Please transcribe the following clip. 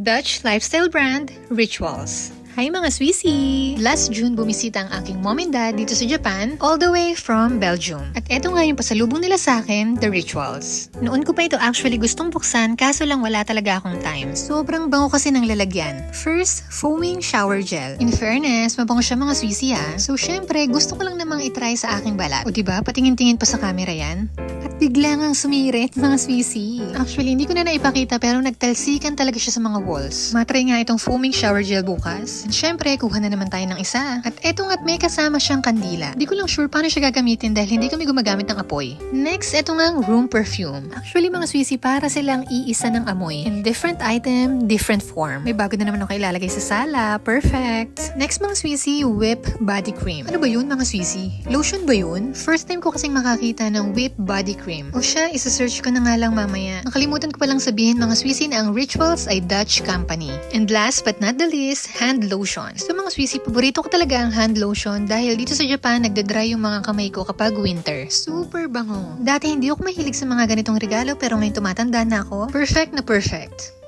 Dutch lifestyle brand, Rituals. Hi mga Swissy! Last June bumisita ang aking mom and dad dito sa Japan, all the way from Belgium. At eto nga yung pasalubong nila sa akin, The Rituals. Noon ko pa ito actually gustong buksan, kaso lang wala talaga akong time. Sobrang bango kasi ng lalagyan. First, foaming shower gel. In fairness, mabango siya mga Swissy So syempre, gusto ko lang namang itry sa aking balat. O diba, patingin-tingin pa sa camera yan? At bigla ngang sumirit mga Swissy. Actually, hindi ko na naipakita pero nagtalsikan talaga siya sa mga walls. Matry nga itong foaming shower gel bukas. At syempre, kuha na naman tayo ng isa. At eto nga't may kasama siyang kandila. Di ko lang sure paano siya gagamitin dahil hindi kami gumagamit ng apoy. Next, eto ngang room perfume. Actually mga Swissy, para silang iisa ng amoy. In different item, different form. May bago na naman ako ilalagay sa sala. Perfect! Next mga Swissy, whip body cream. Ano ba yun mga Swissy? Lotion ba yun? First time ko kasing makakita ng whip body cream. O siya, isa-search ko na nga lang mamaya. Nakalimutan ko palang sabihin mga Swissy na ang Rituals ay Dutch company. And last but not the least, hand lotion. So mga Swissy, paborito ko talaga ang hand lotion dahil dito sa Japan, nagdadry yung mga kamay ko kapag winter. Super bango. Dati hindi ako mahilig sa mga ganitong regalo pero ngayon tumatanda na ako. Perfect na perfect.